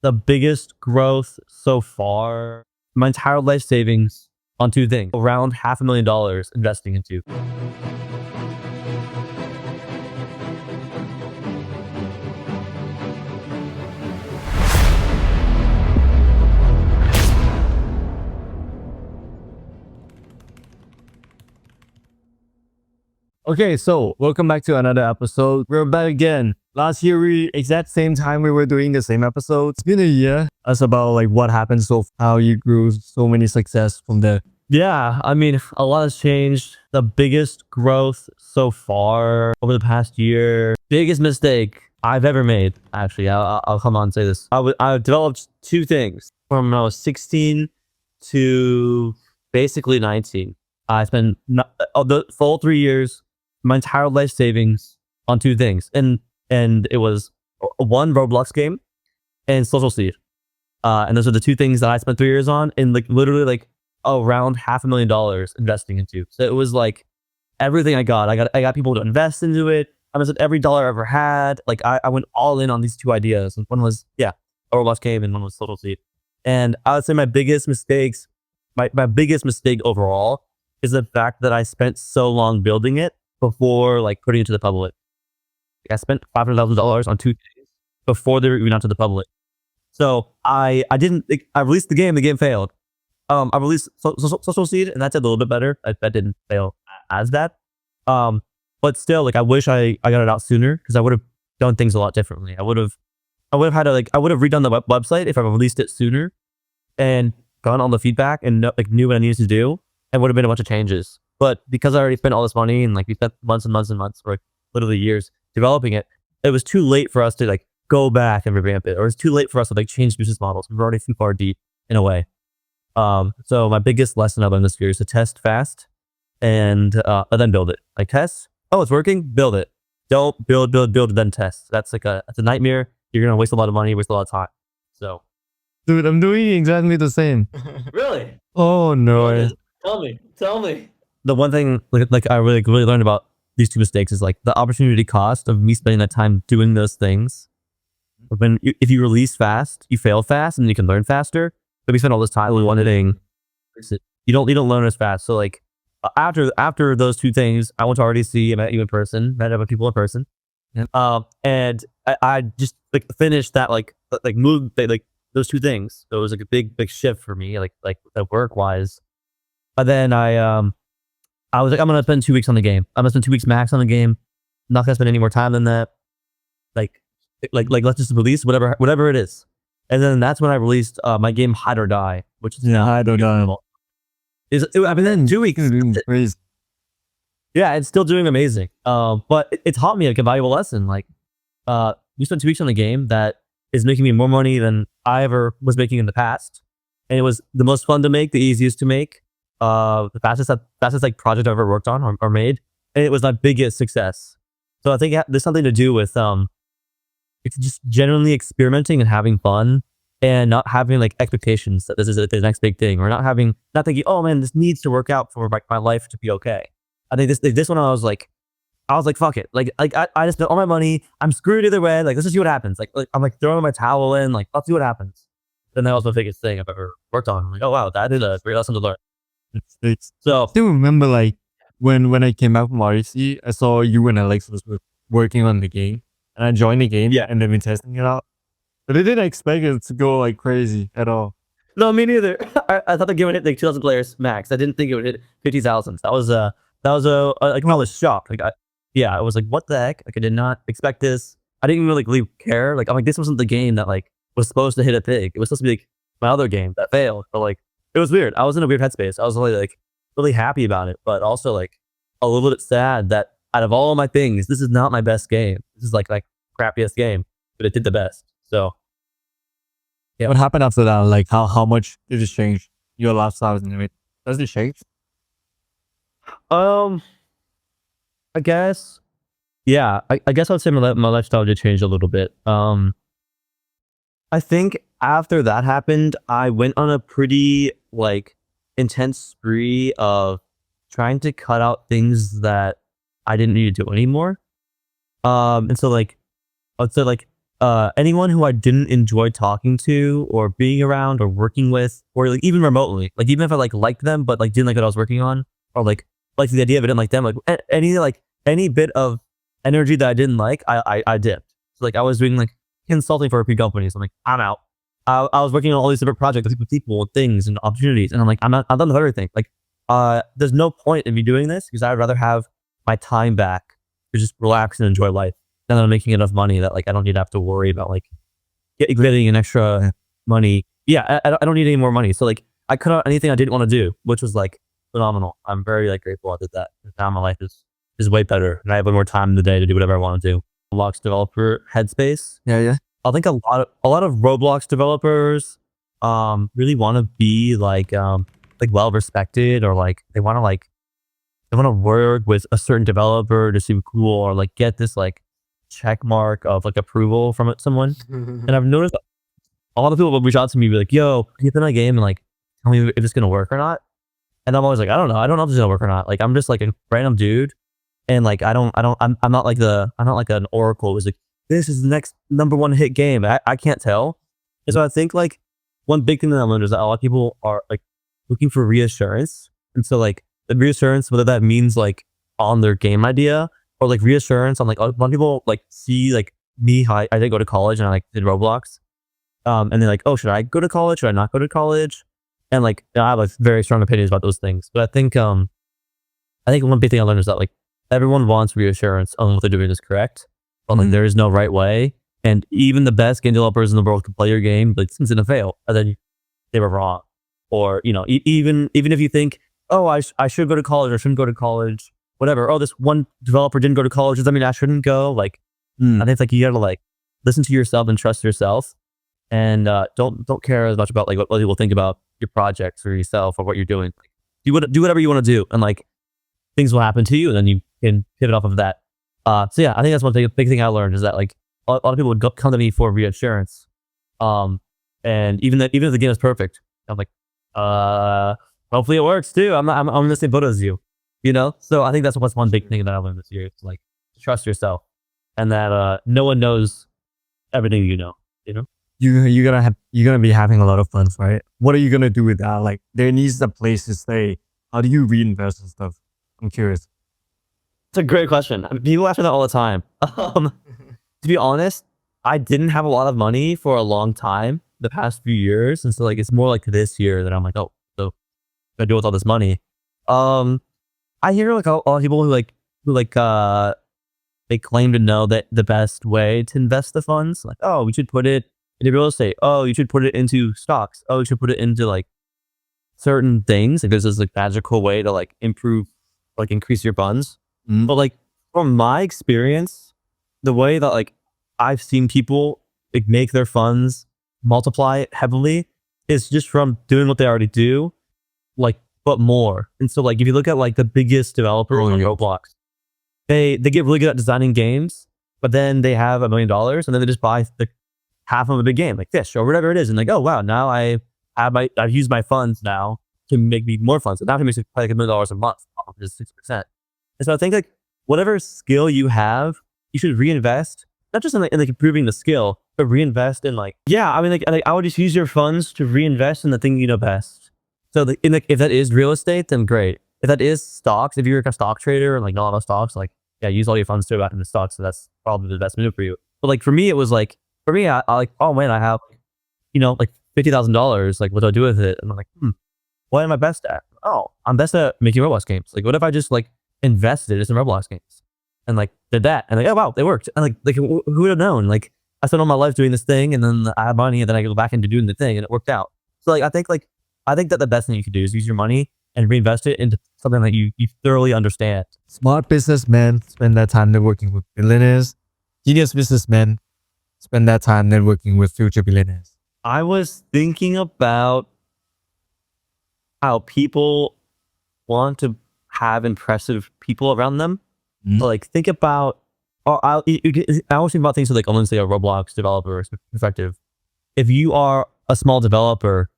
the biggest growth so far. My entire life savings on two things. Around $500,000 investing into. Okay, so welcome back to another episode. We're back again. Last year, exact same time we were doing the same episode. It's been a year. That's about like what happened, so how you grew so many success from there. Yeah, I mean, a lot has changed. The biggest growth so far over the past year. Biggest mistake I've ever made. Actually, I'll come on and say this. I developed two things from when I was 16 to basically 19. I spent the full 3 years, my entire life savings on two things, and it was one Roblox game and social seed, and those are the two things that I spent 3 years on, and like literally like around $500,000 investing into. So it was like everything I got people to invest into it. I invested every dollar I ever had. Like I went all in on these two ideas. One was a Roblox game, and one was social seed. And I would say my biggest mistakes, my biggest mistake overall, is the fact that I spent so long building it before like putting it to the public. I spent $500,000 on 2 days before they were even out to the public. So I released the game failed. I released social seed, and that's a little bit better. That didn't fail as bad. But still, like I wish I got it out sooner, because I would have done things a lot differently. I would have had to I would have redone the website if I released it sooner and gotten all the feedback and knew what I needed to do, and would have been a bunch of changes. But because I already spent all this money, and like we spent months and months and months, or like literally years developing it, it was too late for us to like go back and revamp it, or it's too late for us to like change business models. We're already too far deep in a way. So my biggest lesson I learned this year is to test fast and then build it. Like test, oh, it's working, build it. Don't build, then test. That's a nightmare. You're gonna waste a lot of money, waste a lot of time. So, dude, I'm doing exactly the same. Really? Oh no. Tell me. The one thing like I really learned about these two mistakes is like the opportunity cost of me spending that time doing those things. If you release fast, you fail fast, and you can learn faster. But we spend all this time wanting, you don't learn as fast. So like after those two things, I went to RDC, I met you in person, met other people in person. Yep. And I just like finished that move like those two things. So it was like a big shift for me, like work wise. And then I was like, I'm gonna spend 2 weeks on the game. I'm gonna spend 2 weeks max on the game. I'm not gonna spend any more time than that. Like let's just release whatever it is. And then that's when I released my game Hide or Die, which is Hide or Die. I mean, in 2 weeks, Crazy. yeah, it's still doing amazing. But it taught me like a valuable lesson. Like, we spent 2 weeks on a game that is making me more money than I ever was making in the past, and it was the most fun to make, the easiest to make, the fastest like project I've ever worked on or made, and it was my biggest success. So I think there's something to do with it's just generally experimenting and having fun, and not having like expectations that this is the next big thing, or not thinking, oh man, this needs to work out for my life to be okay. I think this one I was like, fuck it. Like I just spent all my money. I'm screwed either way. Like, let's just see what happens. Like I'm like throwing my towel in. Like, let's see what happens. Then that was my biggest thing I've ever worked on. I'm like, oh wow, that is a great lesson to learn. So I still remember like when I came back from REC, I saw you and Alex was working on the game, and I joined the game, and they've been testing it out. But I didn't expect it to go like crazy at all. No, me neither. I thought the game would hit like 2,000 players max. I didn't think it would hit 50,000. That was like I was shocked. Like I was like, what the heck? Like I did not expect this. I didn't even really care. Like I'm like, this wasn't the game that like was supposed to hit it big. It was supposed to be like my other game that failed. But like it was weird. I was in a weird headspace. I was really happy about it, but also like a little bit sad that out of all of my things, this is not my best game. This is like crappiest game, but it did the best. So yeah. What happened after that? Like how much did it change your lifestyle and everything? Does it change? I guess, yeah. I guess I'd say my lifestyle did change a little bit. I think after that happened, I went on a pretty like intense spree of trying to cut out things that I didn't need to do anymore. And so like, I'd say like anyone who I didn't enjoy talking to or being around or working with, or like even remotely, like even if I like liked them, but like didn't like what I was working on, or like the idea of it, didn't like them, like any bit of energy that I didn't like, I dipped. So like I was doing like consulting for a few companies. I'm like, I'm out. I was working on all these different projects with people and things and opportunities, and I'm like, I'm done with everything. Like, there's no point in me doing this because I'd rather have my time back to just relax and enjoy life than I'm making enough money that like I don't need to have to worry about like getting an extra money. Yeah, I don't need any more money. So like I cut out anything I didn't want to do, which was like phenomenal. I'm very like grateful I did that. Now my life is way better, and I have way more time in the day to do whatever I want to do. Roblox developer headspace. Yeah. I think a lot of Roblox developers really want to be like well respected, or like they want to work with a certain developer to seem cool, or like get this like check mark of like approval from someone. And I've noticed a lot of people will reach out to me, be like, yo, can you play my game and like tell me if it's gonna work or not? And I'm always like, I don't know if it's gonna work or not. Like I'm just like a random dude, and like I'm not like an oracle who's like, this is the next #1 hit game. I can't tell. And so I think like one big thing that I learned is that a lot of people are like looking for reassurance. And so like the reassurance, whether that means like on their game idea, or like reassurance on like a lot of people like see like me, how I didn't go to college and I like did Roblox. And they're like, oh, should I go to college? Should I not go to college? And like I have like very strong opinions about those things. But I think one big thing I learned is that like everyone wants reassurance on what they're doing is correct. But like there is no right way. And even the best game developers in the world can play your game, but it's gonna fail. And then they were wrong. Or, you know, even if you think, oh, I should go to college or shouldn't go to college, whatever. Oh, this one developer didn't go to college. Does that mean I shouldn't go? Like, I think it's like you gotta like listen to yourself and trust yourself, and don't care as much about like what people think about your projects or yourself or what you're doing. Like, do whatever you want to do, and like things will happen to you, and then you can pivot off of that. So yeah, I think that's one big thing I learned is that like a lot of people would come to me for reassurance, and even if the game is perfect, I'm like, hopefully it works too. I'm in the same boat as you, you know. So I think that's what's one big thing that I learned this year. It's like trust yourself, and that no one knows everything you know. You know, You're gonna be having a lot of fun, right? What are you gonna do with that? Like there needs a place to stay. How do you reinvest and stuff? I'm curious. it's a great question. I mean, people ask me that all the time. To be honest, I didn't have a lot of money for a long time the past few years, and so like it's more like this year that I'm like, oh, so what do I do with all this money? I hear like a lot of people who they claim to know that the best way to invest the funds, like, oh, we should put it into real estate. Oh, you should put it into stocks. Oh, you should put it into like certain things. Like there's this like magical way to like increase your funds. But like from my experience, the way that like I've seen people like make their funds multiply heavily is just from doing what they already do, like but more. And so like if you look at like the biggest developer on Roblox, they get really good at designing games, but then they have $1 million and then they just buy the half of a big game like Fish or whatever it is, and like, oh wow, now I've used my funds now to make me more funds. So now it makes it probably like $1 million a month, which is 6%. And so I think like whatever skill you have, you should reinvest, not just in like improving the skill, but reinvest in like, yeah, I mean like I would just use your funds to reinvest in the thing you know best. So if that is real estate, then great. If that is stocks, if you're like a stock trader and like not a lot of stocks, like yeah, use all your funds to go back into stocks. So that's probably the best move for you. But like for me, it was like, I like, oh man, I have, you know, like $50,000. Like what do I do with it? And I'm like, what am I best at? Oh, I'm best at making Roblox games. Like what if I just like invested in Roblox games and like did that and like, oh wow, they worked. And like who would have known? Like I spent all my life doing this thing, and then I had money, and then I go back into doing the thing, and it worked out. So like I think that the best thing you could do is use your money and reinvest it into something that you thoroughly understand. Smart businessmen spend their time networking with billionaires. Genius businessmen spend their time networking with future billionaires. I was thinking about how people want to have impressive people around them. Like think about, or I always think about things like, let's say a Roblox developer perspective. If you are a small developer,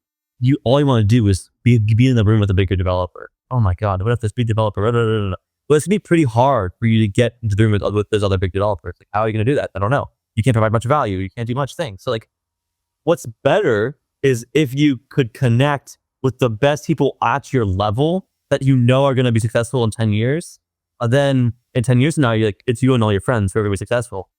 all you want to do is be in the room with a bigger developer. Oh my God, what if this big developer? Well, it's gonna be pretty hard for you to get into the room with those other big developers. Like, how are you gonna do that? I don't know. you can't provide much value. You can't do much things. So like, what's better is if you could connect with the best people at your level that you know are going to be successful in 10 years. Then in 10 years from now, you're like, it's you and all your friends who are going to be successful.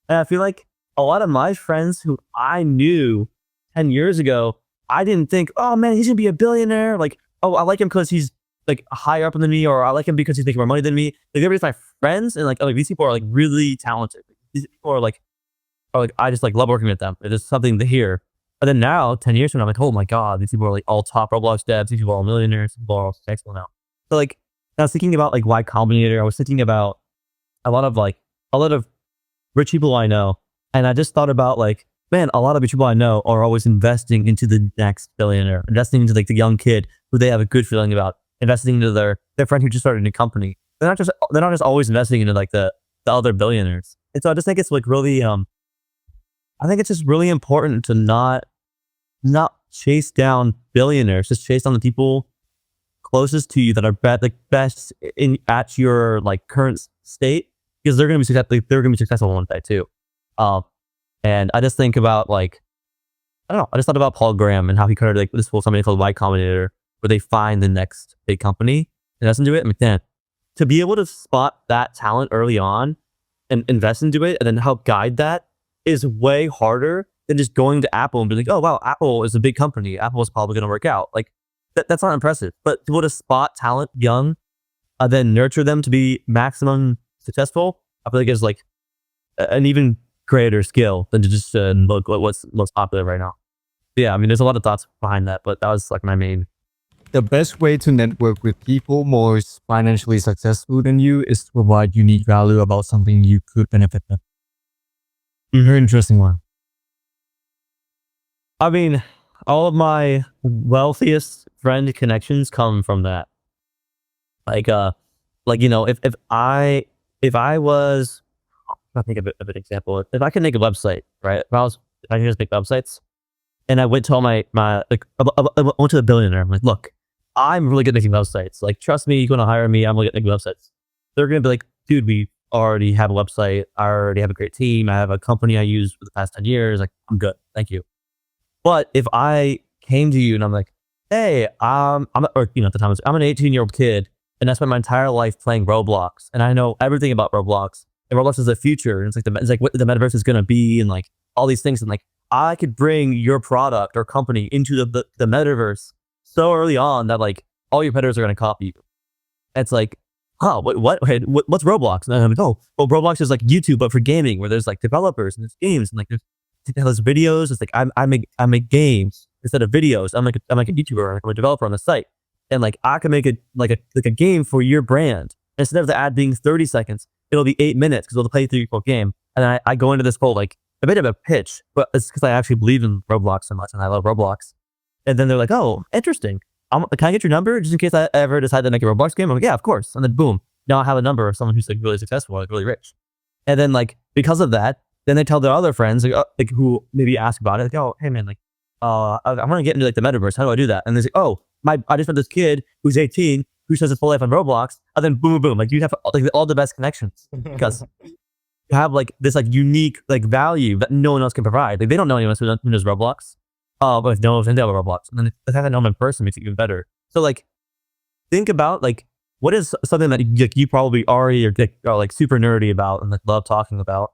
And I feel like a lot of my friends who I knew 10 years ago, I didn't think, oh man, he's going to be a billionaire. Like, oh, I like him because he's like higher up than me, or I like him because he's making more money than me. Like, everybody's my friends, and like, oh, like these people are like really talented. These people are like, I just like love working with them. It's something to hear. And then now, 10 years from now, I'm like, oh my God, these people are like all top Roblox devs. These people are all millionaires. These people are all successful now. So like, I was thinking about like Y Combinator. I was thinking about a lot of rich people I know. And I just thought about like, man, a lot of rich people I know are always investing into the next billionaire, investing into like the young kid who they have a good feeling about, investing into their friend who just started a new company. They're not just always investing into like the other billionaires. And so I just think it's like really, I think it's just really important to not chase down billionaires, just chase down the people closest to you that are best at your like current state, because they're going to be successful one day too. And I just think about like, I don't know, I just thought about Paul Graham and how he created like this whole company called Y Combinator, where they find the next big company and invest into it. I mean, man, to be able to spot that talent early on and invest into it and then help guide that is way harder than just going to Apple and being like, oh wow, Apple is a big company. Apple is probably going to work out. Like that's not impressive. But to be able to spot talent young, then nurture them to be maximum successful, I feel like is like an even greater skill than to just look at what's most popular right now. Yeah, I mean, there's a lot of thoughts behind that, but that was like my main. The best way to network with people more financially successful than you is to provide unique value about something you could benefit them. Very interesting one. I mean, all of my wealthiest friend connections come from that. Like you know, if I was, I think of an example. If I could make a website, right? If I could just make websites, and I went to all my like, I went to a billionaire. I'm like, look, I'm really good at making websites. Like, trust me, you're gonna hire me. I'm really good at making websites. They're gonna be like, dude, we already have a website. I already have a great team. I have a company I use for the past 10 years. Like, I'm good. Thank you. But if I came to you and I'm like, hey, or you know, at the time I'm an 18-year-old kid, and I spent my entire life playing Roblox, and I know everything about Roblox. And Roblox is the future, and it's like what the metaverse is gonna be, and like all these things, and like I could bring your product or company into the metaverse so early on that like all your competitors are gonna copy you. It's like, huh, what's Roblox? And I'm like, oh, well, Roblox is like YouTube but for gaming, where there's like developers and there's games and like there's videos. It's like I make games instead of videos. I'm like a YouTuber. I'm a developer on the site, and like I can make it like a game for your brand. Instead of the ad being 30 seconds, it'll be 8 minutes because it'll play through your full game. And then I go into this whole like a bit of a pitch, but it's because I actually believe in Roblox so much and I love Roblox. And then they're like, oh, interesting. Can I get your number just in case I ever decide to make a Roblox game? I'm like, yeah, of course. And then boom, now I have a number of someone who's like really successful, like really rich. And then like because of that, then they tell their other friends like who maybe ask about it, like, oh, hey man, like I want to get into like the metaverse. How do I do that? And they say, oh, I just met this kid who's 18 who says his full life on Roblox, and then boom, boom, boom. Like you have like all the best connections because you have like this like unique like value that no one else can provide. Like they don't know anyone else who knows Roblox. But no one knows about Roblox, and then the fact that know them in person makes it even better. So like, think about like what is something that you probably already are like super nerdy about and like love talking about,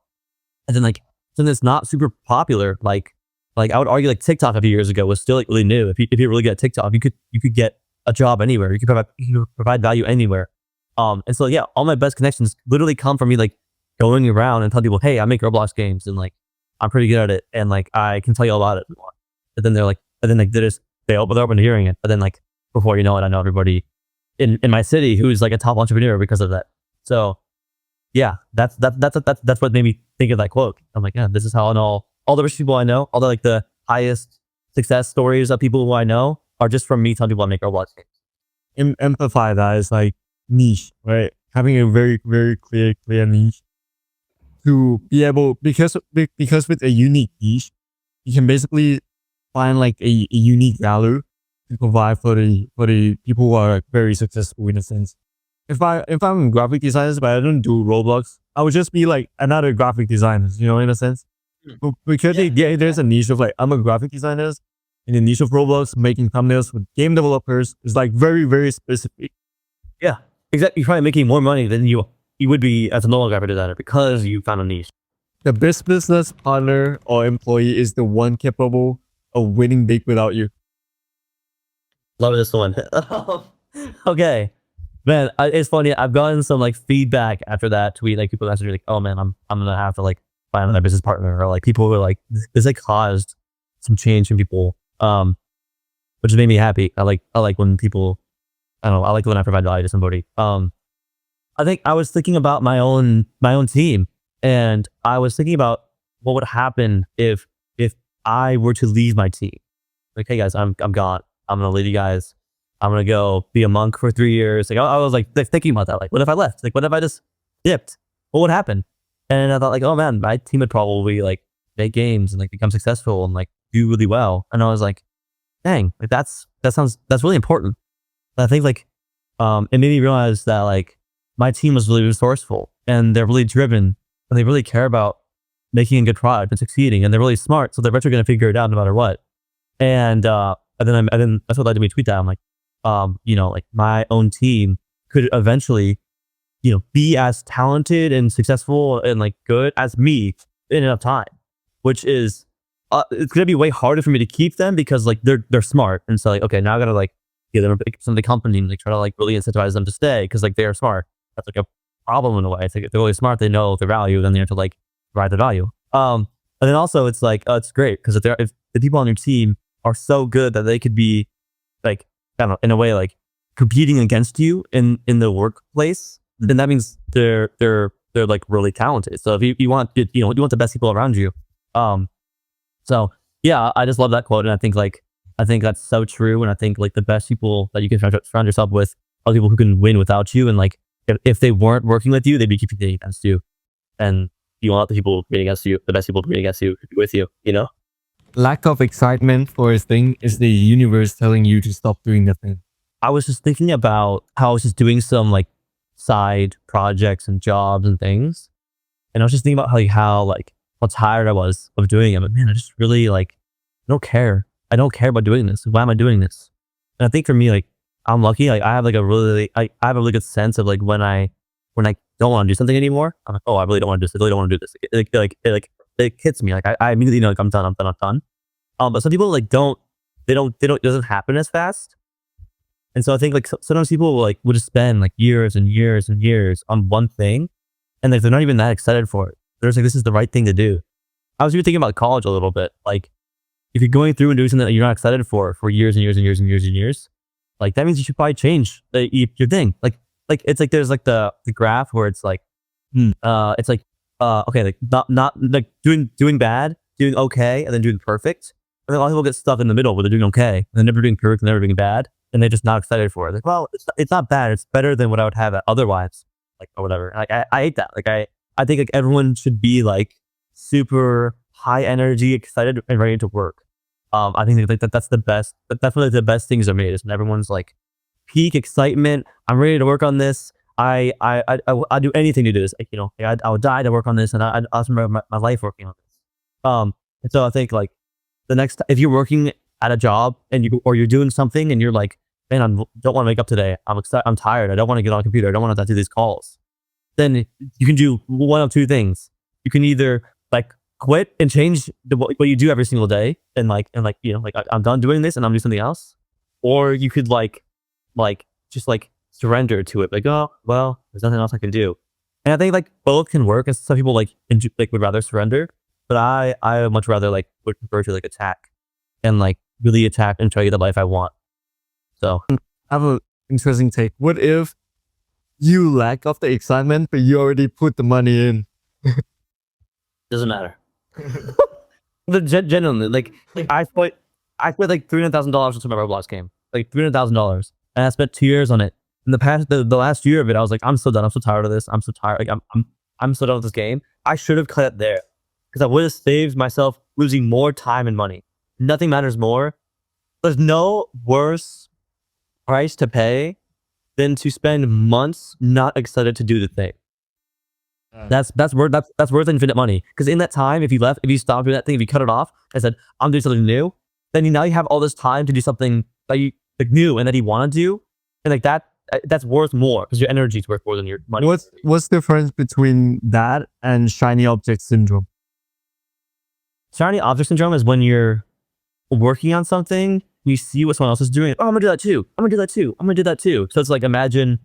and then like something that's not super popular. Like I would argue like TikTok a few years ago was still like really new. If you really get TikTok, you could get a job anywhere. You could provide value anywhere. And so yeah, all my best connections literally come from me like going around and telling people, hey, I make Roblox games and like I'm pretty good at it, and like I can tell you all about it. But then they're like, and then like they're open to hearing it. But then like before you know it, I know everybody in my city who's like a top entrepreneur because of that. So yeah, that's what made me think of that quote. I'm like, yeah, this is how I know all the rich people I know, all the like the highest success stories of people who I know are just from me telling people I make Roblox games. Amplify that is like niche, right? Having a very, very clear niche to be able, because with a unique niche, you can basically find like a unique value to provide for the people who are very successful in a sense. if I'm graphic designers, but I don't do Roblox, I would just be like another graphic designer, you know, in a sense. Because there's a niche of like, I'm a graphic designer, in the niche of Roblox, making thumbnails with game developers is like very, very specific. Yeah, exactly. You're probably making more money than you would be as a normal graphic designer because you found a niche. The best business partner or employee is the one capable of winning big without you. Love this one. Okay, man, it's funny. I've gotten some like feedback after that tweet. Like people message me like, "Oh man, I'm gonna have to like find another business partner," or like people were like, "This like caused some change in people," which made me happy. I like when people, I don't know, I like when I provide value to somebody. I think I was thinking about my own team, and I was thinking about what would happen if I were to leave my team. Like, hey guys, I'm gone. I'm gonna leave you guys. I'm gonna go be a monk for 3 years. Like I was like thinking about that. Like, what if I left? Like, what if I just dipped? What would happen? And I thought like, oh man, my team would probably like make games and like become successful and like do really well. And I was like, dang, like that's really important. And I think like it made me realize that like my team was really resourceful and they're really driven and they really care about making a good product and succeeding, and they're really smart, so they're eventually going to figure it out no matter what. And then that's what led me to tweet that. I'm like, you know, like my own team could eventually, you know, be as talented and successful and like good as me in enough time, which is it's gonna be way harder for me to keep them because like they're smart, and so like okay, now I gotta like give them some of the company and like try to like really incentivize them to stay because like they're smart. That's like a problem in a way. It's like if they're really smart, they know their value, then they have to like provide the value. And then also it's like it's great because if the people on your team are so good that they could be like, I don't know, in a way like competing against you in the workplace, then that means they're like really talented. So if you want, you know, you want the best people around you. So yeah, I just love that quote, and I think that's so true. And I think like the best people that you can surround yourself with are people who can win without you. And like if they weren't working with you, they'd be competing against you. And you want the people competing against you, the best people competing against you, with you, you know? Lack of excitement for a thing is the universe telling you to stop doing the thing. I was just thinking about how I was just doing some like side projects and jobs and things. And I was just thinking about how tired I was of doing it. But man, I just really like, I don't care. I don't care about doing this. Why am I doing this? And I think for me, like, I'm lucky. Like I have like I have a really good sense of like when I don't want to do something anymore. I'm like, oh, I really don't want to do this. I really don't want to do this. It hits me. Like I immediately know like I'm done. But some people like it doesn't happen as fast. And so I think like sometimes people will just spend like years and years and years on one thing, and like they're not even that excited for it. They're just like, this is the right thing to do. I was even thinking about college a little bit. Like if you're going through and doing something that you're not excited for years and years and years and years and years, like that means you should probably change your thing. Like it's like there's like the graph where it's like it's like okay, like not like doing bad, doing okay, and then doing perfect. And then a lot of people get stuck in the middle where they're doing okay and they're never doing perfect and never doing bad, and they're just not excited for it. Like, well, it's not bad. It's better than what I would have otherwise, like or whatever. Like I hate that. Like I think like everyone should be like super high energy, excited and ready to work. I think like that's the best. That's one of the best things are made is when everyone's like peak excitement. I'm ready to work on this. I do anything to do this. Like, you know, I would die to work on this, and I'll spend my life working on this. And so I think like the next if you're working at a job and you're doing something and you're like, man, I don't want to wake up today. I'm tired. I don't want to get on a computer. I don't want to do these calls. Then you can do one of two things. You can either like quit and change what you do every single day, and you know, like I'm done doing this and I'm doing something else, or you could like just like surrender to it. Like, oh well, there's nothing else I can do. And I think like both can work. And some people like would rather surrender, but I would much rather like would prefer to like attack and like really attack and try to get the life I want. So I have an interesting take. What if you lack of the excitement, but you already put the money in? doesn't matter. Genuinely, like I spent like $300,000 into my Roblox game, like $300,000, and I spent 2 years on it. In the last year of it, I was like, I'm so done. I'm so tired of this. I'm so tired. Like I'm so done with this game. I should have cut it there because I would have saved myself losing more time and money. Nothing matters more. There's no worse price to pay than to spend months not excited to do the thing. That's worth infinite money. Because in that time, if you stopped doing that thing, if you cut it off and said, I'm doing something new, then now you have all this time to do something that you like new and that you want to do. And like that's worth more because your energy is worth more than your money. What's the difference between that and shiny object syndrome? Shiny object syndrome is when you're working on something, you see what someone else is doing. Oh, I'm gonna do that too. I'm gonna do that too. I'm gonna do that too. So it's like imagine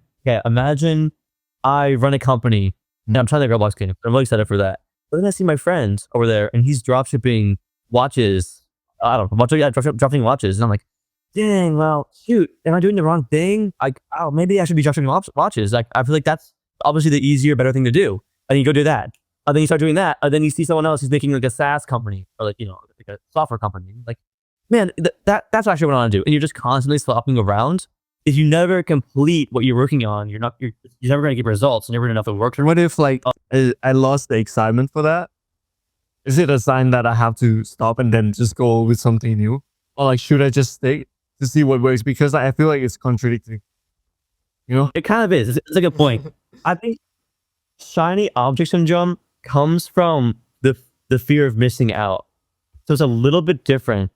I run a company and I'm trying to Roblox game. I'm really excited for that. But then I see my friend over there and he's dropshipping watches. I don't know, dropshipping watches, and I'm like, dang, well, shoot, am I doing the wrong thing? Maybe I should be dropshipping watches. Like, I feel like that's obviously the easier, better thing to do. And you go do that. And then you start doing that. And then you see someone else who's making like a SaaS company or like, like a software company. Like, man, that's actually what I want to do. And you're just constantly swapping around. If you never complete what you're working on, you're never going to get results. You're never going to know if it works. What if like I lost the excitement for that? Is it a sign that I have to stop and then just go with something new? Or like, should I just stay to see what works? Because I feel like it's contradicting. It kind of is. It's a good point. I think shiny object syndrome comes from the fear of missing out. So it's a little bit different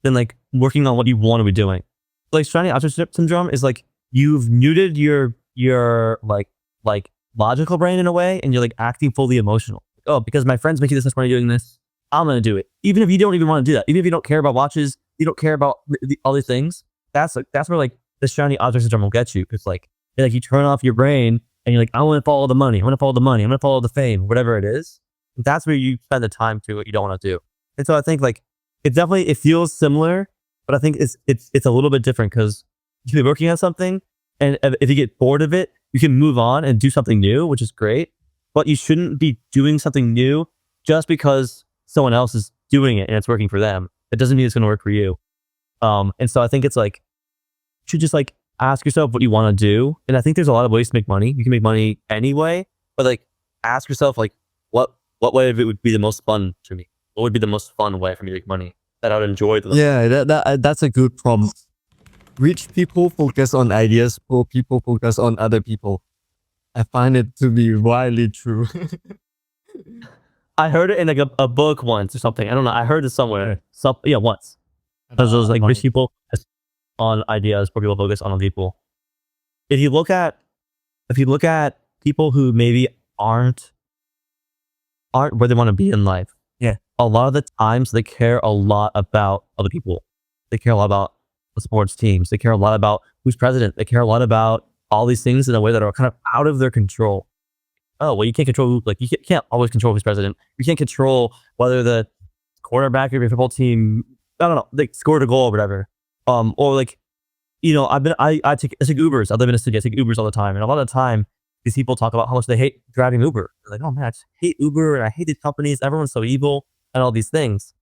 than like working on what you want to be doing. Like shiny object syndrome is like you've muted your like logical brain in a way, and you're like acting fully emotional. Oh, because my friend's making this much money doing this, I'm gonna do it. Even if you don't even want to do that, even if you don't care about watches, you don't care about all these things. That's where like the shiny object syndrome will get you. It's like you turn off your brain and you're like, I want to follow the money. I want to follow the money. I'm gonna follow the fame, whatever it is. That's where you spend the time to what you don't want to do. And so I think like it feels similar, but I think it's a little bit different because you can be working on something, and if you get bored of it, you can move on and do something new, which is great. But you shouldn't be doing something new just because someone else is doing it and it's working for them. It doesn't mean it's going to work for you. And so I think it's like, you should just like ask yourself what you want to do. And I think there's a lot of ways to make money. You can make money anyway, but like ask yourself like, what way of it would be the most fun to me? What would be the most fun way for me to make money that I would enjoy? Yeah, that's a good problem. Rich people focus on ideas, poor people focus on other people. I find it to be widely true. I heard it in like a book once or something. I don't know. I heard it somewhere. Once. Because it was like rich people on ideas, poor people focus on other people. If you look at people who maybe aren't where they want to be in life. Yeah. A lot of the times they care a lot about other people. They care a lot about the sports teams. They care a lot about who's president. They care a lot about all these things in a way that are kind of out of their control. Oh, well, you can't control, like, you can't always control who's president. You can't control whether the quarterback of your football team, I don't know, like scored a goal or whatever. Or like, I take Ubers. I live in a city. I take Ubers all the time. And a lot of the time, these people talk about how much they hate driving Uber. They're like, oh man, I just hate Uber and I hate these companies. Everyone's so evil and all these things.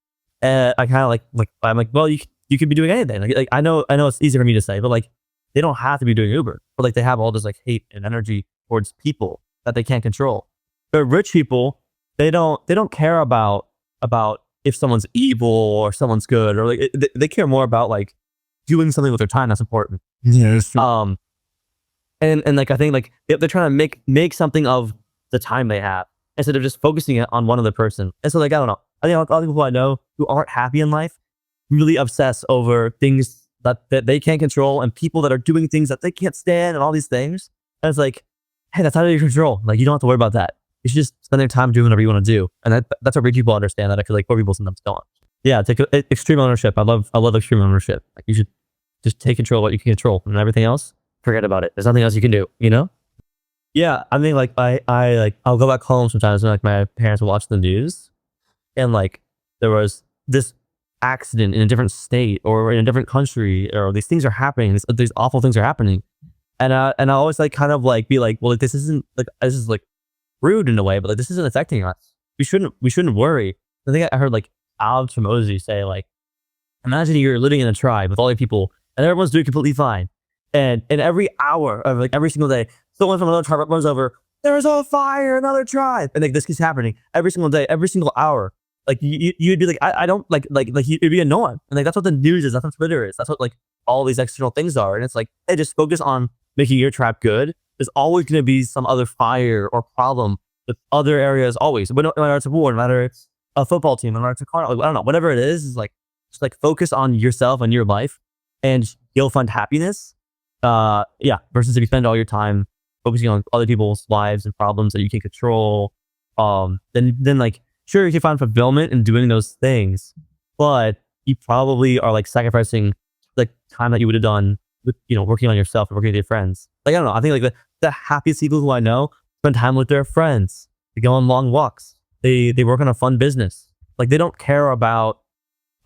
And I kind of I'm like, well, you could be doing anything. Like I know it's easy for me to say, but like, they don't have to be doing Uber, but like they have all this like hate and energy towards people that they can't control. But rich people, they don't care about if someone's evil or someone's good, or like they care more about like doing something with their time that's important. Yeah, it's true. And like I think like they're trying to make something of the time they have instead of just focusing it on one other person. And so like I don't know. I think a lot of people I know who aren't happy in life really obsess over things that they can't control and people that are doing things that they can't stand and all these things. And it's like, hey, that's out of your control. Like you don't have to worry about that. You should just spend your time doing whatever you want to do. And that's what rich people understand that I feel like poor people sometimes don't. Yeah, take extreme ownership. I love extreme ownership. Like you should just take control of what you can control, and everything else, forget about it. There's nothing else you can do, Yeah, I mean like I'll go back home sometimes and like my parents will watch the news and like there was this accident in a different state or in a different country, or these things are happening, these awful things are happening, and I always like kind of like be like, well, like this is like rude in a way, but like this isn't affecting us. We shouldn't worry. I think I heard like Alex from Ozzy say like, imagine you're living in a tribe with all your people and everyone's doing completely fine, and in every hour of like every single day, someone from another tribe runs over, there's a fire, another tribe, and like this keeps happening every single day, every single hour. Like you'd be like, I don't like it'd be annoying. And like, that's what the news is. That's what Twitter is. That's what like all these external things are. And it's like, hey, just focus on making your trap good, there's always going to be some other fire or problem with other areas always. But no matter it's a war, no matter it's a football team, no matter it's a car, like, I don't know, whatever it is like, just like focus on yourself and your life and you'll find happiness. Versus if you spend all your time focusing on other people's lives and problems that you can't control, then like, sure, you can find fulfillment in doing those things, but you probably are like sacrificing like time that you would have done with, working on yourself and working with your friends. Like, I don't know. I think like the happiest people who I know spend time with their friends. They go on long walks. They work on a fun business. Like, they don't care about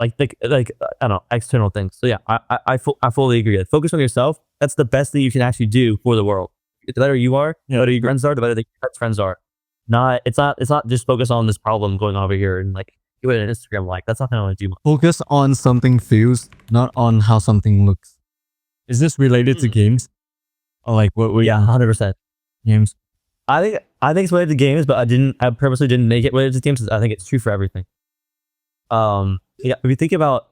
like I don't know, external things. So yeah, I fully agree. Like, focus on yourself. That's the best thing you can actually do for the world. The better you are, the better your friends are, the better your friends are. It's not just focus on this problem going over here and like give it an Instagram like. That's not gonna do much. Focus on something feels, not on how something looks. Is this related to games? Or like what we 100%. games? I think it's related to games, but I purposely didn't make it related to games. I think it's true for everything. If you think about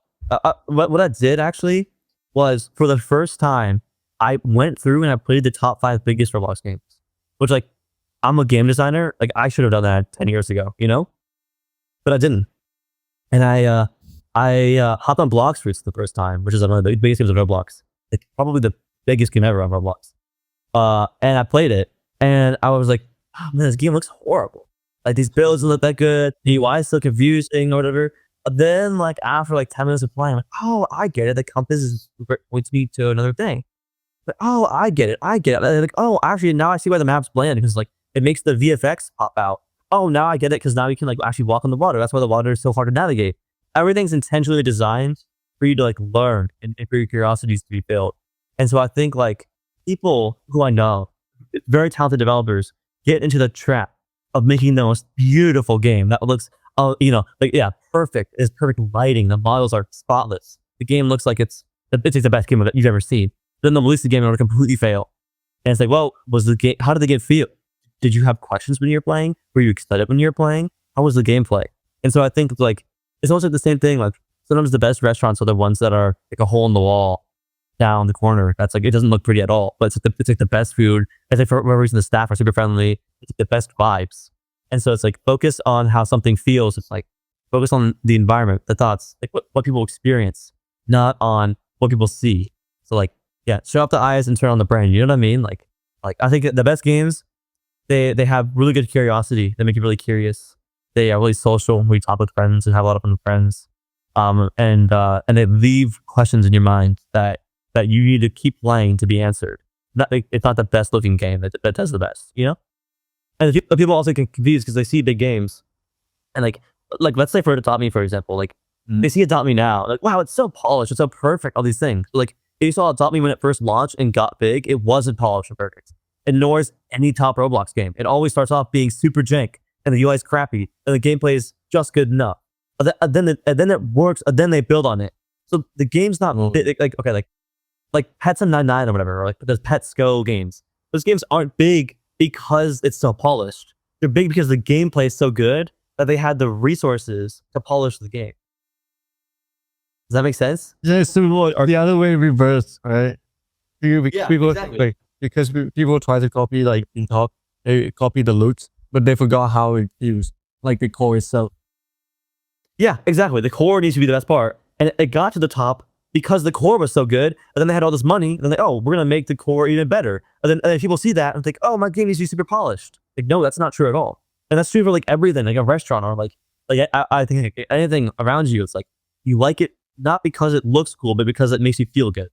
what I did actually was, for the first time, I went through and I played the top 5 biggest Roblox games, which, like, I'm a game designer. Like, I should have done that 10 years ago, but I didn't. And I hopped on Blox Fruits the first time, which is one of the biggest games of Roblox. It's probably the biggest game ever on Roblox. And I played it and I was like, oh man, this game looks horrible. Like, these builds don't look that good. The UI is still confusing or whatever. But then, like, after like 10 minutes of playing, I'm like, oh, I get it. The compass points me to another thing. But oh, I get it. Like, oh, actually, now I see why the map's bland, because like it makes the VFX pop out. Oh, now I get it, because now you can like actually walk on the water. That's why the water is so hard to navigate. Everything's intentionally designed for you to like learn and for your curiosities to be built. And so I think like people who I know, very talented developers, get into the trap of making the most beautiful game that looks, perfect. It's perfect lighting. The models are spotless. The game looks like it's the best game you've ever seen. Then they'll release the game and it'll completely fail. And it's like, well, how did the game feel? Did you have questions when you were playing? Were you excited when you were playing? How was the gameplay? And so I think like it's also the same thing. Like, sometimes the best restaurants are the ones that are like a hole in the wall down the corner. That's like, it doesn't look pretty at all, but it's like the best food. It's like, for whatever reason, the staff are super friendly. It's like the best vibes. And so it's like, focus on how something feels. It's like, focus on the environment, the thoughts, like what people experience, not on what people see. So like, yeah, shut off the eyes and turn on the brain. You know what I mean? Like I think the best games, they have really good curiosity. They make you really curious. They are really social. We talk with friends and have a lot of fun with friends. And they leave questions in your mind that you need to keep playing to be answered. It's not the best looking game that does the best, And people also get confused because they see big games, and like let's say for Adopt Me, for example, like they see Adopt Me now, like, wow, it's so polished, it's so perfect, all these things. Like, if you saw Adopt Me when it first launched and got big, it wasn't polished and perfect. And nor is any top Roblox game. It always starts off being super jank, and the UI is crappy, and the gameplay is just good enough. And then it works, and then they build on it. So the game's not big, like Pets and 99 or whatever, or like the Pets Go games. Those games aren't big because it's so polished. They're big because the gameplay is so good that they had the resources to polish the game. Does that make sense? Yeah, it's similar, or the other way reverse, right? People exactly. like, because people try to copy, like in talk, they copy the looks, but they forgot how it feels, like the core itself. Yeah, exactly. The core needs to be the best part, and it got to the top because the core was so good. And then they had all this money, and then we're gonna make the core even better. And then people see that and think, oh, my game needs to be super polished. Like, no, that's not true at all. And that's true for like everything, like a restaurant, or like I think like, anything around you. It's like, you like it not because it looks cool, but because it makes you feel good.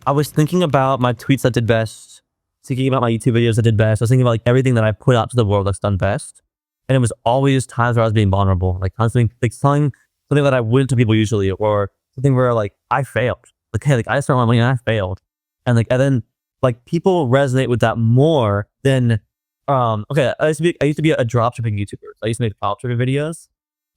I was thinking about my tweets that did best, thinking about my YouTube videos that did best. I was thinking about like everything that I put out to the world that's done best. And it was always times where I was being vulnerable, like constantly like telling something that I wouldn't to people usually, or something where like I failed. Like, hey, like I started my money and I failed. And then like people resonate with that more than okay, I used to be a dropshipping YouTuber. I used to make dropshipping videos.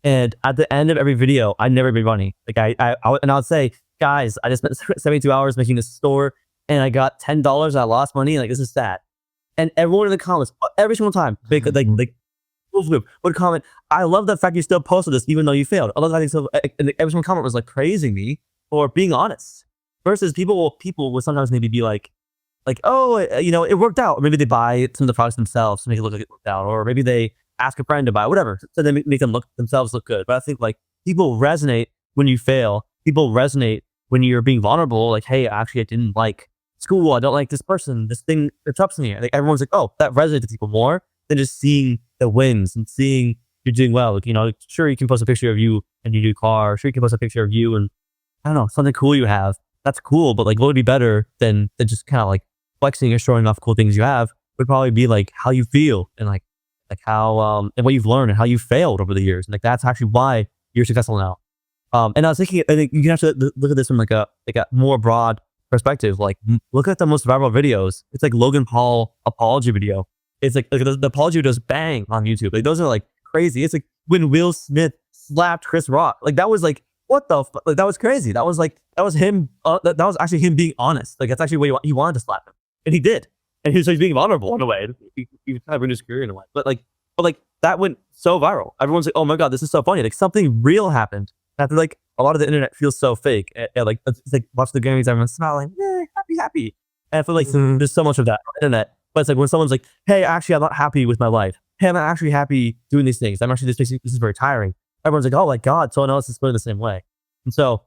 And at the end of every video, I'd never made money. Like I would say, guys, I just spent 72 hours making this store and I got $10. I lost money. Like, this is sad. And everyone in the comments, every single time, would comment, I love the fact you still posted this even though you failed. I love that. So, and every single comment was like praising me for being honest. Versus people will sometimes maybe be like, like, oh, you know, it worked out. Or maybe they buy some of the products themselves to make it look like it worked out. Or maybe they ask a friend to buy, whatever. So they make themselves look good. But I think like people resonate when you fail. People resonate when you're being vulnerable. Like, hey, actually, I didn't like school. I don't like this person. This thing, it's up to me. Like everyone's like, oh, that resonates with people more than just seeing the wins and seeing you're doing well. Like, you know, sure, you can post a picture of you and you do car. Sure, you can post a picture of you and I don't know, something cool you have. That's cool. But like, what would be better than just kind of like flexing or showing off cool things you have would probably be like how you feel and like how, and what you've learned and how you failed over the years. And like, that's actually why you're successful now. And I was thinking, I think you can have to look at this from like a more broad perspective. Like, look at the most viral videos. It's like Logan Paul apology video. It's like the apology videos bang on YouTube. Like those are like crazy. It's like when Will Smith slapped Chris Rock. Like that was like, what the fuck? Like that was crazy. That was like, that was him. That was actually him being honest. Like that's actually what he wanted to slap him. And he did. And he was being vulnerable in a way. He kind of ruined his career in a way. But like that went so viral. Everyone's like, oh my God, this is so funny. Like something real happened. And I feel like a lot of the internet feels so fake. Like it's like watch the games, everyone's smiling, happy. And I feel like there's so much of that on the internet. But it's like when someone's like, hey, actually, I'm not happy with my life. Hey, I'm not actually happy doing these things. I'm actually this is very tiring. Everyone's like, oh my God, someone else is feeling the same way. And so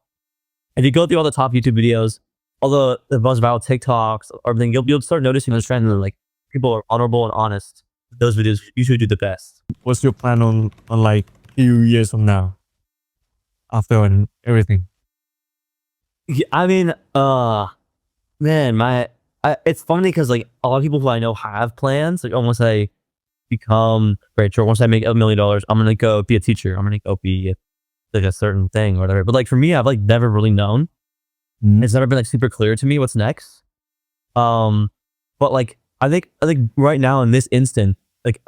if you go through all the top YouTube videos, all the most viral TikToks, or everything, you'll start noticing this trend and like people are honorable and honest. Those videos usually do the best. What's your plan on like few years from now? After and everything. Yeah, I mean, man, it's funny because like a lot of people who I know have plans. Like once I become richer, once I make $1 million, I'm gonna go be a teacher. I'm gonna go be like a certain thing or whatever. But like for me, I've like never really known. It's never been like super clear to me what's next. But like I think right now in this instant,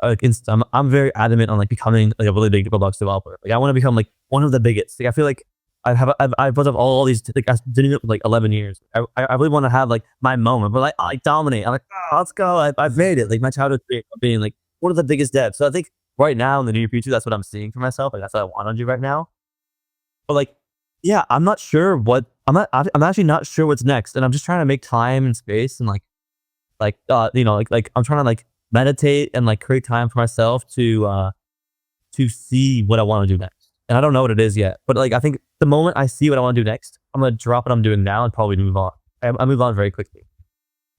I'm very adamant on like becoming like a really big Roblox developer. Like I want to become like one of the biggest. Like I feel like I've built up all these, like I did it for like 11 years. I really want to have like my moment, but like I dominate. I'm like, oh, let's go. I've made it. Like my childhood dream of being like one of the biggest devs. So I think right now in the near future, that's what I'm seeing for myself. Like that's what I want to do right now. But like, yeah, I'm not sure what I'm actually not sure what's next, and I'm just trying to make time and space and you know, like I'm trying to like meditate and like create time for myself to see what I want to do next. And I don't know what it is yet, but like I think the moment I see what I want to do next, I'm gonna drop what I'm doing now and probably move on. I move on very quickly.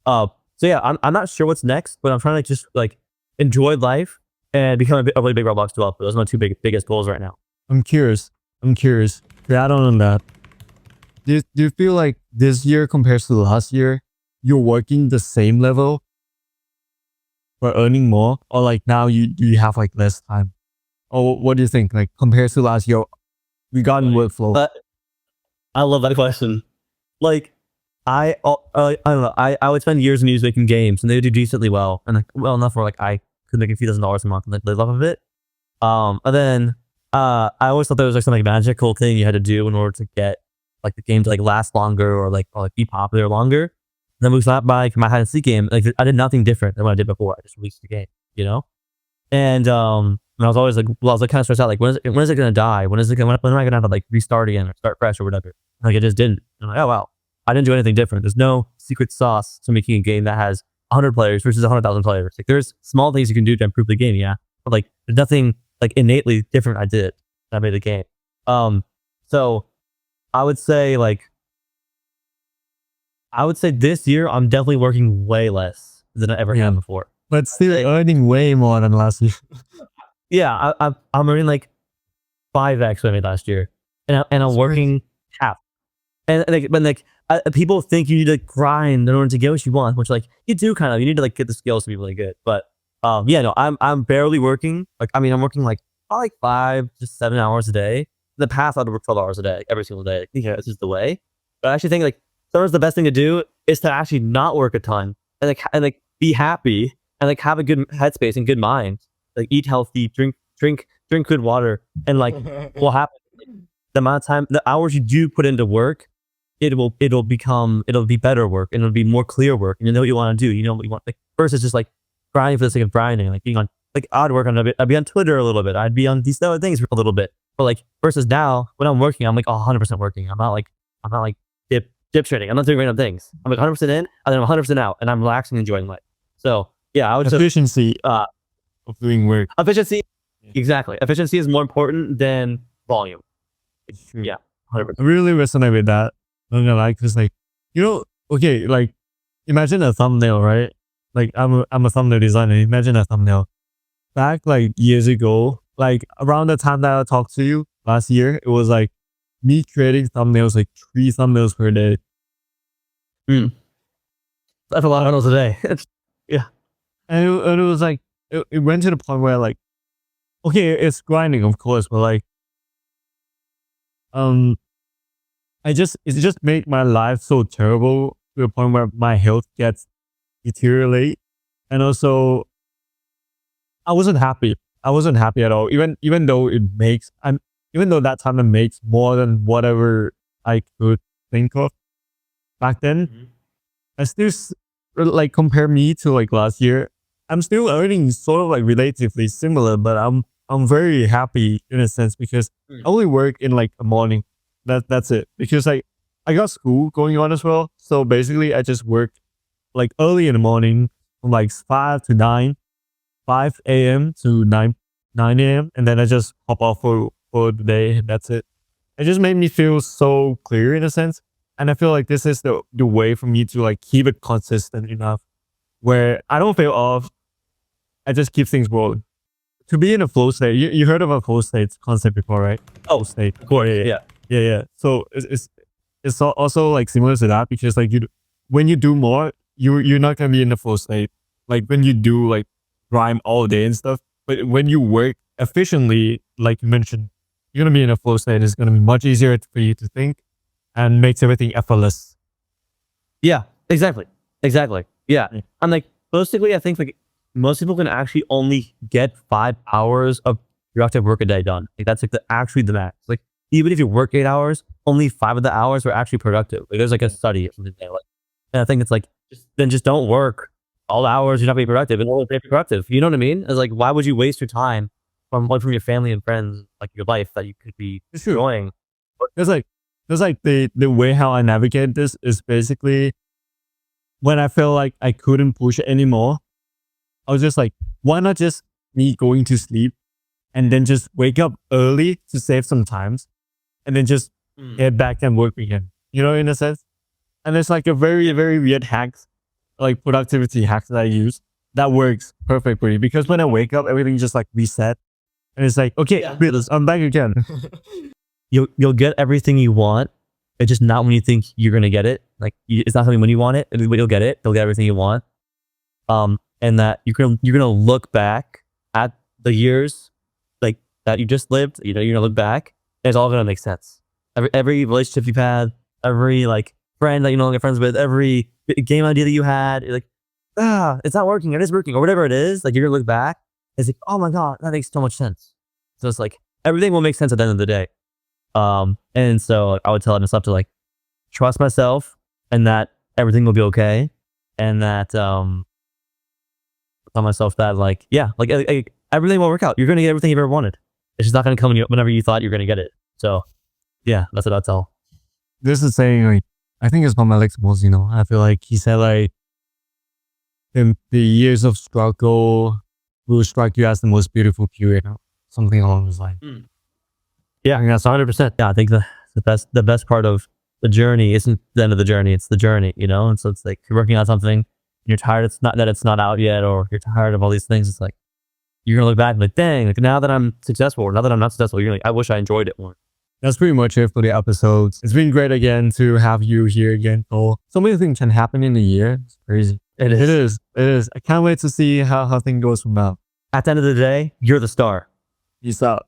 So yeah, I'm not sure what's next, but I'm trying to just like enjoy life and become a really big Roblox developer. Those are my biggest goals right now. I'm curious. To add on that, do you feel like this year compared to last year, you're working the same level but earning more, or like now you have like less time? Or what do you think? Like compared to last year, we got in workflow. I love that question. Like I don't know. I would spend years and years making games, and they would do decently well, and like well enough where like I could make a few $1,000s a month and like live off of it. And then I always thought there was like some like magical thing you had to do in order to get like the game to like last longer or like be popular longer. And then we got by my hide and seek game. Like I did nothing different than what I did before. I just released the game, you know. And I was always like, well, I was like kind of stressed out. Like when is it gonna die? When am I gonna have to like restart again or start fresh or whatever? Like it just didn't. And I'm like, oh wow, I didn't do anything different. There's no secret sauce to making a game that has 100 players versus 100,000 players. Like there's small things you can do to improve the game, yeah, but like there's nothing like innately different I did when I made the game. So I would say this year I'm definitely working way less than I ever have before. But still earning way more than last year. Yeah, I'm earning like 5x what I made last year, and I'm working half. And like people think you need to grind in order to get what you want, which like you do kind of. You need to like get the skills to be really good. But yeah, no, I'm barely working. Like I mean, I'm working like probably 5 to 7 hours a day. In the past, I'd work 12 hours a day every single day. Yeah, this is the way. But I actually think like sometimes the best thing to do is to actually not work a ton and like be happy and like have a good headspace and good mind. Like eat healthy, drink good water, and like what happens? The amount of time, the hours you do put into work, it'll be better work and it'll be more clear work, and you know what you want to do. You know what you want. Like versus just like grinding for the sake of grinding, like being on like I'd work on a bit. I'd be on Twitter a little bit. I'd be on these other things for a little bit. But like versus now, when I'm working, I'm like 100% working. I'm not like dip trading. I'm not doing random things. I'm like 100% in, and then I'm 100% out, and I'm relaxing, enjoying life. So yeah, I would say Efficiency of doing work. efficiency. Exactly, efficiency is more important than volume. It's true. Yeah, 100%. I really resonate with that. I'm gonna like, cause like, you know, okay, like imagine a thumbnail, right? Like I'm a thumbnail designer. Imagine a thumbnail. Back like years ago, like around the time that I talked to you last year, it was like me creating thumbnails, like 3 thumbnails per day. That's a lot of thumbnails a day. And it was like, it went to the point where like, okay, it's grinding, of course, but like, it just made my life so terrible to the point where my health gets deteriorate. And also, I wasn't happy. I wasn't happy at all. Even though even though that time it makes more than whatever I could think of back then, I still like compare me to like last year. I'm still earning sort of like relatively similar, but I'm very happy in a sense because I only work in like the morning. That's it. Because like I got school going on as well. So basically I just work like early in the morning from like 5 to 9, 5 a.m. to 9 a.m. and then I just hop off for the day. That's it. It just made me feel so clear in a sense. And I feel like this is the way for me to like keep it consistent enough where I don't fail off. I just keep things rolling. To be in a flow state, you heard of a flow state concept before, right? Oh, State. of course. Yeah. So it's also like similar to that because like when you do more, you're not gonna be in the flow state. Like when you do like grind all day and stuff, but when you work efficiently, like you mentioned, you're gonna be in a flow state. It's gonna be much easier for you to think, and makes everything effortless. Yeah, exactly. Yeah. And like basically I think like most people can actually only get 5 hours of productive work a day done. Like that's like actually the max. Like even if you work 8 hours, only 5 of the hours are actually productive. Like there's like a study or something like, and I think it's like just don't work all the hours. You're not being productive and all the day productive. You know what I mean? It's like why would you waste your time from your family and friends, like your life that you could be enjoying? There's like the way how I navigate this is basically when I feel like I couldn't push it anymore, I was just like, why not just me going to sleep and then just wake up early to save some times and then just head back and work again, you know, in a sense. And it's like a very, very weird hack, like productivity hack that I use that works perfectly because when I wake up, everything just like reset and it's like, okay, I'm back again. You'll get everything you want. It's just not when you think you're gonna get it. Like it's not something when you want it. You'll get it. You'll get everything you want. And that you're gonna look back at the years like that you just lived. You know, you're gonna look back, and it's all gonna make sense. Every relationship you've had, every like friend that you no longer friends with, every game idea that you had, you're like, it's not working. It is working, or whatever it is. Like you're gonna look back, it's like, oh my god, that makes so much sense. So it's like everything will make sense at the end of the day. And so I would tell myself to like trust myself, and that everything will be okay, and that tell myself that like everything will work out. You're gonna get everything you've ever wanted. It's just not gonna come whenever you thought you're gonna get it. So yeah, that's what I'll tell. This is saying like I think it's from Alex Moss, you know. I feel like he said like the years of struggle will strike you as the most beautiful period, you know? Something along those lines. Yeah, I think that's 100%. Yeah, I think the best part of the journey isn't the end of the journey, it's the journey, you know? And so it's like you're working on something and you're tired, it's not out yet, or you're tired of all these things. It's like you're gonna look back and like, dang, like now that I'm successful, or now that I'm not successful, you're like, I wish I enjoyed it more. That's pretty much it for the episodes. It's been great again to have you here again, Cole. So many things can happen in a year. It's crazy. It is. I can't wait to see how things goes from now. At the end of the day, you're the star. Peace out.